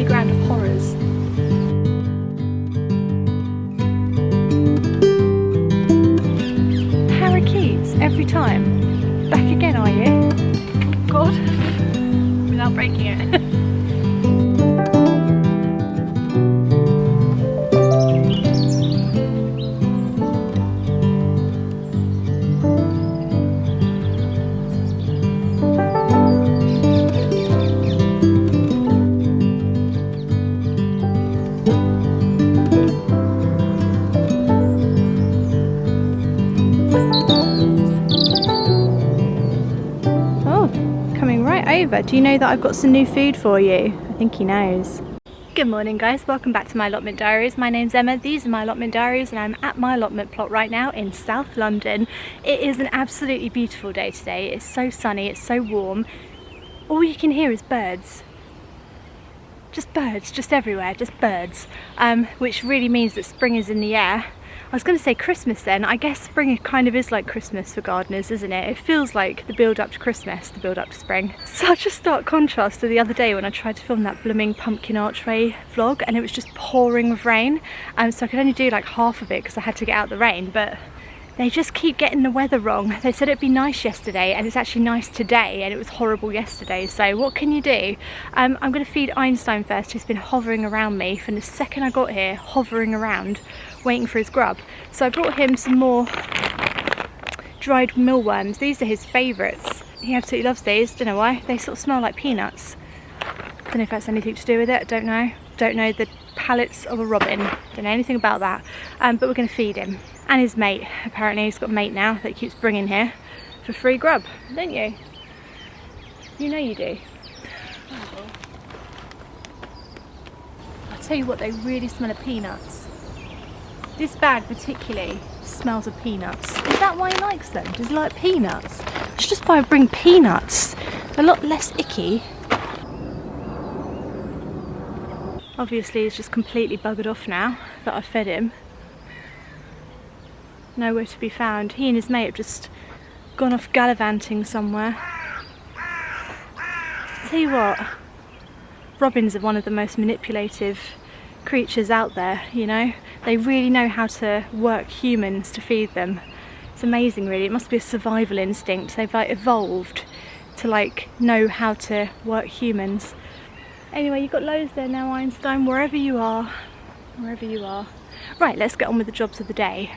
playground of horrors. Parakeets every time. Back again, are you? God, without breaking it. Over. Do you know that I've got some new food for you? I think he knows. Good morning guys, welcome back to my allotment diaries. My name's Emma, these are my allotment diaries and I'm at my allotment plot right now in South London. It is an absolutely beautiful day today. It's so sunny, it's so warm. All you can hear is birds. Just everywhere, just birds. Which really means that spring is in the air. I was going to say Christmas then. I guess spring kind of is like Christmas for gardeners, isn't it? It feels like the build up to Christmas, the build up to spring. Such a stark contrast to the other day when I tried to film that blooming pumpkin archway vlog and it was just pouring with rain. So I could only do like half of it because I had to get out the rain, but they just keep getting the weather wrong. They said it'd be nice yesterday and it's actually nice today and it was horrible yesterday. So what can you do? I'm going to feed Einstein first, who's been hovering around me from the second I got here, hovering around, waiting for his grub. So I brought him some more dried mealworms. These are his favourites. He absolutely loves these. Don't know why. They sort of smell like peanuts. Don't know if that's anything to do with it. Don't know. Don't know the palates of a robin. Don't know anything about that. But we're going to feed him. And his mate. Apparently he's got a mate now that he keeps bringing here for free grub. Don't you? You know you do. I'll tell you what, they really smell of peanuts. This bag particularly smells of peanuts. Is that why he likes them? Does he like peanuts? It's just why I bring peanuts. They're a lot less icky. Obviously he's just completely buggered off now that I've fed him. Nowhere to be found. He and his mate have just gone off gallivanting somewhere. Tell you what, robins are one of the most manipulative creatures out there, you know. They really know how to work humans to feed them. It's amazing really. It must be a survival instinct. They've like evolved to like know how to work humans. Anyway, you've got loads there now, Einstein, wherever you are. Wherever you are. Right, let's get on with the jobs of the day.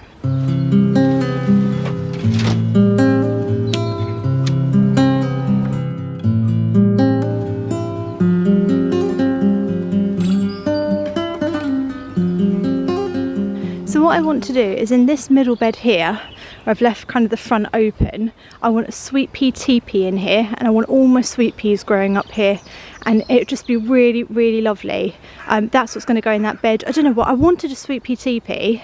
What I want to do is in this middle bed here, where I've left kind of the front open, I want a sweet pea teepee in here and I want all my sweet peas growing up here and it would just be really, really lovely. That's what's going to go in that bed. I don't know what, I wanted a sweet pea teepee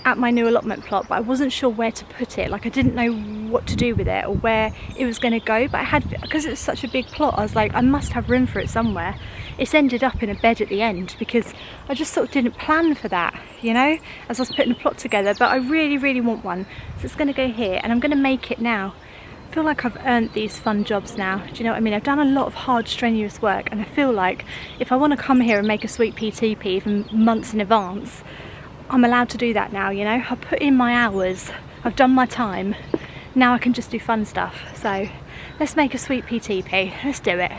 at my new allotment plot, but I wasn't sure where to put it. Like I didn't know what to do with it or where it was going to go, but I had, because it was such a big plot, I was like, I must have room for it somewhere. It's ended up in a bed at the end because I just sort of didn't plan for that, you know, as I was putting the plot together, but I really, really want one. So it's going to go here and I'm going to make it now. I feel like I've earned these fun jobs now. Do you know what I mean? I've done a lot of hard, strenuous work and I feel like if I want to come here and make a sweet pea teepee even months in advance, I'm allowed to do that now, you know. I've put in my hours, I've done my time, now I can just do fun stuff. So let's make a sweet pea teepee, let's do it.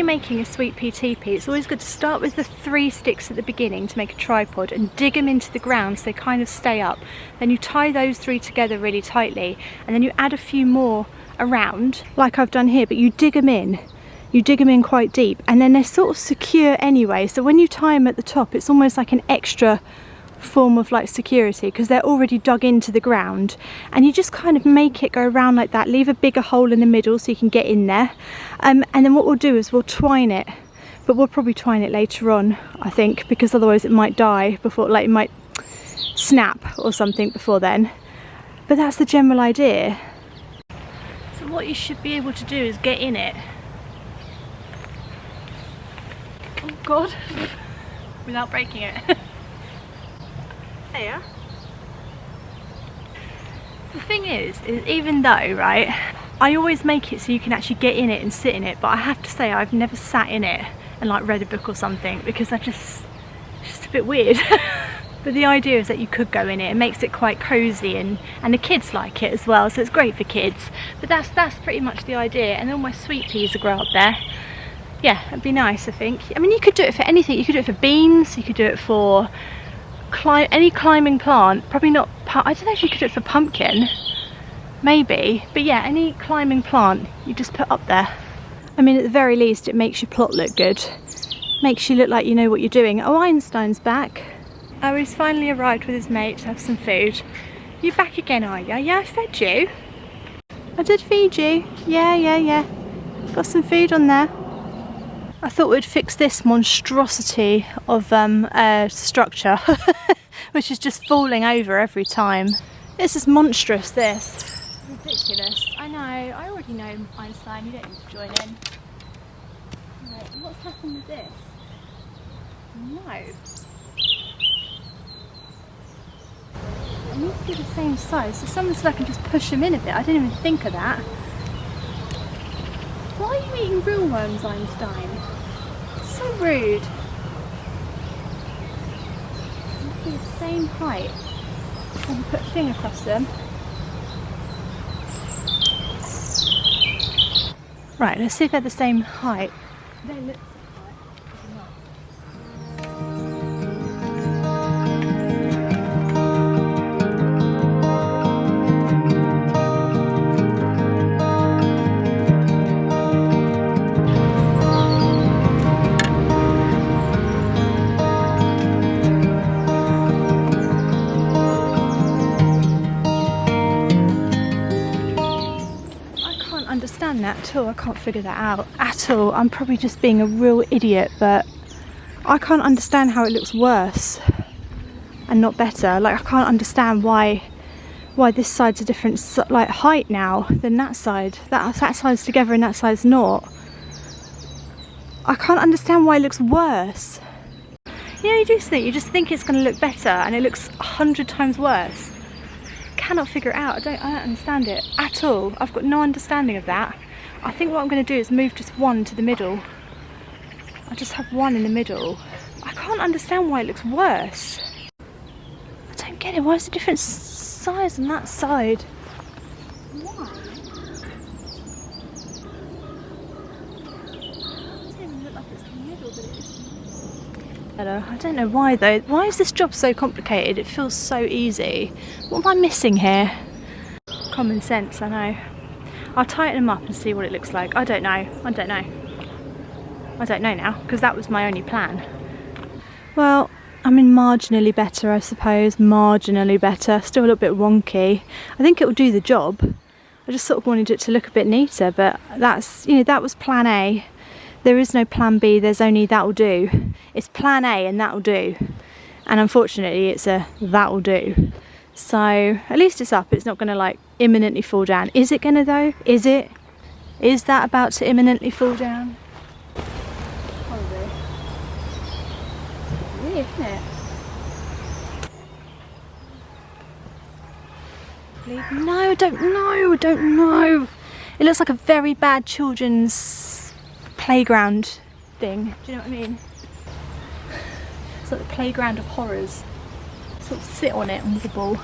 Making a sweet pea teepee, it's always good to start with the 3 sticks at the beginning to make a tripod and dig them into the ground so they kind of stay up. Then you tie those 3 together really tightly and then you add a few more around like I've done here, but you dig them in. You dig them in quite deep and then they're sort of secure anyway, so when you tie them at the top it's almost like an extra form of like security, because they're already dug into the ground, and you just kind of make it go around like that, leave a bigger hole in the middle so you can get in there, and then what we'll do is we'll twine it, but we'll probably twine it later on, I think, because otherwise it might die before, like it might snap or something before then. But that's the general idea. So what you should be able to do is get in it. Oh God, without breaking it. There you are. The thing is even though, right, I always make it so you can actually get in it and sit in it, but I have to say I've never sat in it and like read a book or something, because it's just a bit weird. But the idea is that you could go in it. It makes it quite cosy, and the kids like it as well, so it's great for kids. But that's pretty much the idea. And all my sweet peas will grow up there. Yeah, it'd be nice, I think. I mean, you could do it for anything. You could do it for beans, you could do it for any climbing plant. Probably not, I don't know if you could do it for pumpkin, maybe, but yeah, any climbing plant you just put up there. I mean, at the very least it makes your plot look good, makes you look like you know what you're doing. Oh, Einstein's back. Oh, he's finally arrived with his mate to have some food. You back again, are you? Yeah, I fed you. I did feed you. Yeah. Got some food on there. I thought we'd fix this monstrosity of structure, which is just falling over every time. This is monstrous, this. Ridiculous. I know, I already know Einstein, you don't need to join in. Right, what's happened with this? No. It needs to be the same size, so someone said I can just push them in a bit. I didn't even think of that. Why are you eating real worms, Einstein? So rude. Must be the same height. I can put a thing across them. Right, let's see if they're the same height. They look the same height. They're not. That at all. I can't figure that out at all. I'm probably just being a real idiot, but I can't understand how it looks worse and not better. Like, I can't understand why this side's a different like height now than that side. That side's together and that side's not. I can't understand why it looks worse. You know, you just think it's going to look better, and it looks 100 times worse. Cannot figure it out. I don't understand it at all. I've got no understanding of that. I think what I'm going to do is move just one to the middle. I just have one in the middle. I can't understand why it looks worse. I don't get it. Why is it a different size on that side? Why? It doesn't even look like it's the middle, but it is. I don't know why though. Why is this job so complicated? It feels so easy. What am I missing here? Common sense, I know. I'll tighten them up and see what it looks like. I don't know now, because that was my only plan. Well, I mean, marginally better, I suppose. Marginally better. Still a little bit wonky. I think it will do the job. I just sort of wanted it to look a bit neater, but that's, you know, that was plan A. There is no plan B, there's only that'll do. It's plan A and that'll do. And unfortunately it's a that'll do. So at least it's up, it's not going to like imminently fall down. Is it going to though? Is it? Is that about to imminently fall down? Probably. Weird, isn't it? No, I don't know. It looks like a very bad children's playground thing. Do you know what I mean? It's like the playground of horrors. Sort of sit on it and wobble,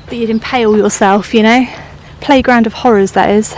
but you'd impale yourself, you know? Playground of horrors, that is.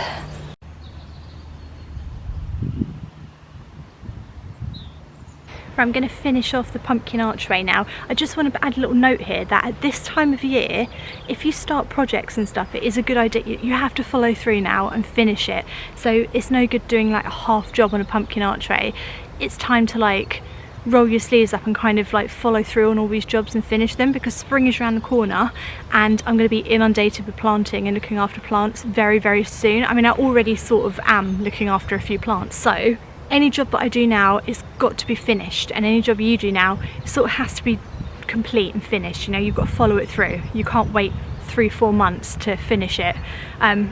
I'm going to finish off the pumpkin archway now. I just want to add a little note here that at this time of year, if you start projects and stuff, it is a good idea. You have to follow through now and finish it. So it's no good doing like a half job on a pumpkin archway. It's time to like roll your sleeves up and kind of like follow through on all these jobs and finish them, because spring is around the corner and I'm going to be inundated with planting and looking after plants very, very soon. I mean, I already sort of am looking after a few plants, so any job that I do now is got to be finished, and any job you do now sort of has to be complete and finished. You know, you've got to follow it through. You can't wait 3-4 months to finish it,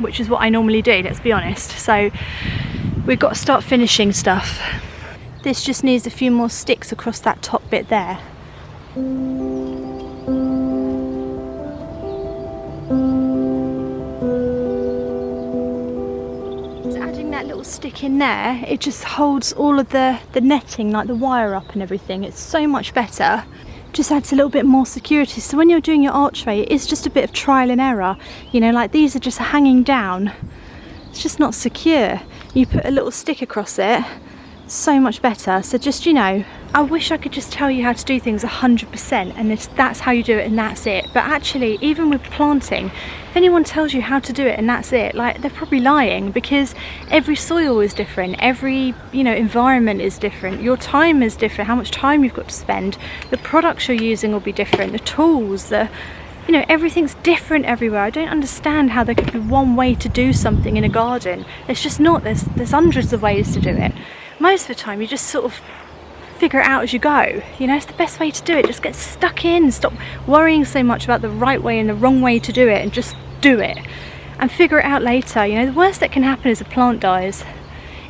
which is what I normally do, let's be honest. So we've got to start finishing stuff. This just needs a few more sticks across that top bit there. So adding that little stick in there, it just holds all of the netting, like the wire up and everything. It's so much better. Just adds a little bit more security. So when you're doing your archway, it's just a bit of trial and error. You know, like these are just hanging down. It's just not secure. You put a little stick across it, so much better. So just, you know, I wish I could just tell you how to do things 100% and that's how you do it and that's it. But actually, even with planting, if anyone tells you how to do it and that's it, like, they're probably lying, because every soil is different, every, you know, environment is different, your time is different, how much time you've got to spend, the products you're using will be different, the tools, you know, everything's different everywhere. I don't understand how there could be one way to do something in a garden. It's just not. There's hundreds of ways to do it. Most of the time you just sort of figure it out as you go. You know, it's the best way to do it. Just get stuck in, stop worrying so much about the right way and the wrong way to do it, and just do it and figure it out later. You know, the worst that can happen is a plant dies.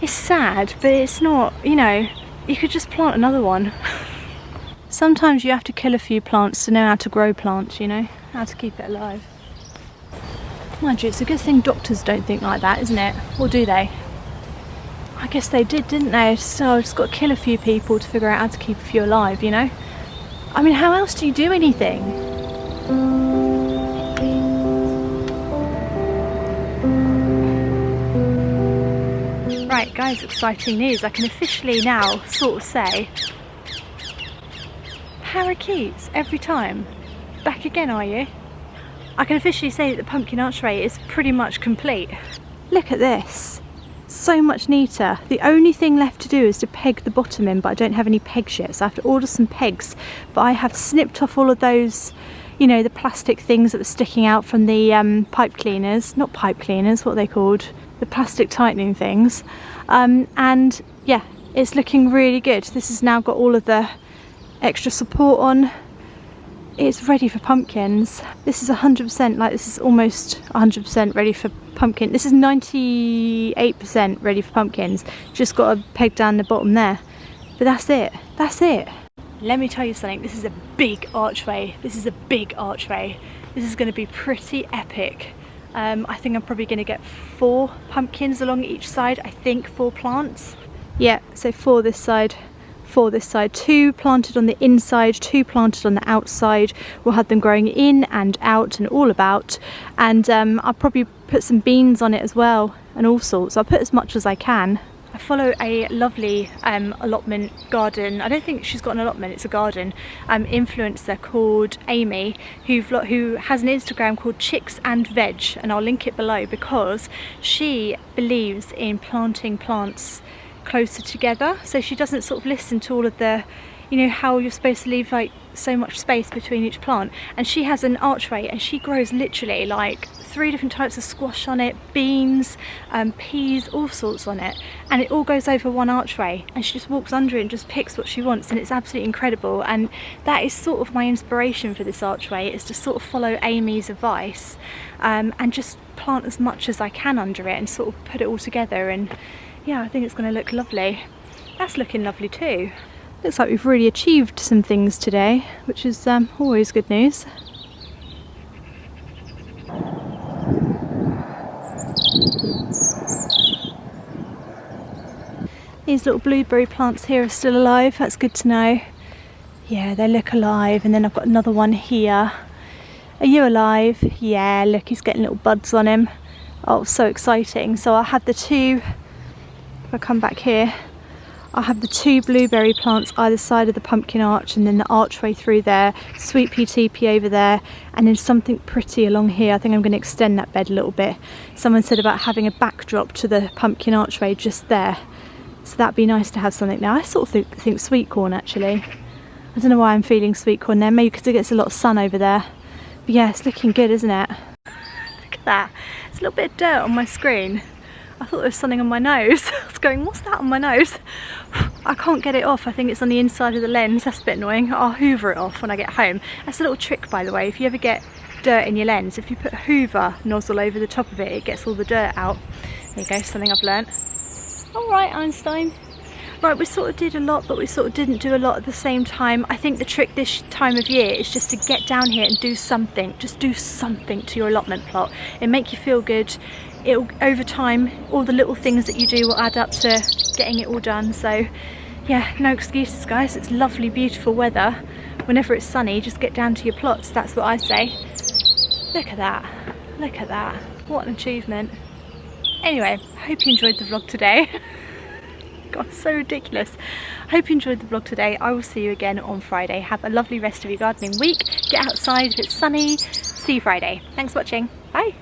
It's sad, but it's not, you know, you could just plant another one. Sometimes you have to kill a few plants to know how to grow plants, you know, how to keep it alive. Mind you, it's a good thing doctors don't think like that, isn't it? Or do they? I guess they did, didn't they? So I've just got to kill a few people to figure out how to keep a few alive, you know? I mean, how else do you do anything? Right, guys, exciting news. I can officially now sort of say parakeets every time. Back again, are you? I can officially say that the pumpkin archway is pretty much complete. Look at this. So much neater. The only thing left to do is to peg the bottom in, but I don't have any pegs yet, so I have to order some pegs. But I have snipped off all of those, you know, the plastic things that were sticking out from the pipe cleaners. Not pipe cleaners, what are they called? The plastic tightening things. And yeah, it's looking really good. This has now got all of the extra support on. It's ready for pumpkins. This is 100%, like, this is almost 100% ready for pumpkin. This is 98% ready for pumpkins. Just got to peg down the bottom there. But that's it. That's it. Let me tell you something. This is a big archway. This is a big archway. This is going to be pretty epic. I think I'm probably going to get 4 pumpkins along each side. I think 4 plants. Yeah, so 4 this side. 4 this side, 2 planted on the inside, 2 planted on the outside. We'll have them growing in and out and all about, and I'll probably put some beans on it as well and all sorts. I'll put as much as I can. I follow a lovely allotment garden, I don't think she's got an allotment, it's a garden, influencer called Amy, who has an Instagram called Chicks and Veg, and I'll link it below, because she believes in planting plants closer together, so she doesn't sort of listen to all of the, you know, how you're supposed to leave like so much space between each plant. And she has an archway and she grows literally like 3 different types of squash on it, beans, peas, all sorts on it, and it all goes over one archway, and she just walks under it and just picks what she wants, and it's absolutely incredible. And that is sort of my inspiration for this archway, is to sort of follow Amy's advice and just plant as much as I can under it and sort of put it all together. And yeah, I think it's going to look lovely. That's looking lovely too. Looks like we've really achieved some things today, which is always good news. These little blueberry plants here are still alive, that's good to know. Yeah, they look alive. And then I've got another one here. Are you alive? Yeah, look, he's getting little buds on him. Oh, so exciting. So I'll have the 2, if I come back here, I'll have the 2 blueberry plants either side of the pumpkin arch, and then the archway through there, sweet pea teepee over there, and then something pretty along here. I think I'm going to extend that bed a little bit. Someone said about having a backdrop to the pumpkin archway just there. So that'd be nice to have something now. I sort of think sweet corn actually. I don't know why I'm feeling sweet corn there, maybe because it gets a lot of sun over there. But yeah, it's looking good, isn't it? Look at that. There's a little bit of dirt on my screen. I thought there was something on my nose. I was going, what's that on my nose? I can't get it off. I think it's on the inside of the lens. That's a bit annoying. I'll hoover it off when I get home. That's a little trick, by the way. If you ever get dirt in your lens, if you put a hoover nozzle over the top of it, it gets all the dirt out. There you go, something I've learnt. All right, Einstein. Right, we sort of did a lot, but we sort of didn't do a lot at the same time. I think the trick this time of year is just to get down here and do something. Just do something to your allotment plot. It'll make you feel good. It'll, over time, all the little things that you do will add up to getting it all done. So yeah, no excuses, guys. It's lovely, beautiful weather. Whenever it's sunny, just get down to your plots. That's what I say. Look at that. Look at that. What an achievement. Anyway, I hope you enjoyed the vlog today. God, so ridiculous. I hope you enjoyed the vlog today. I will see you again on Friday. Have a lovely rest of your gardening week. Get outside if it's sunny. See you Friday. Thanks for watching. Bye.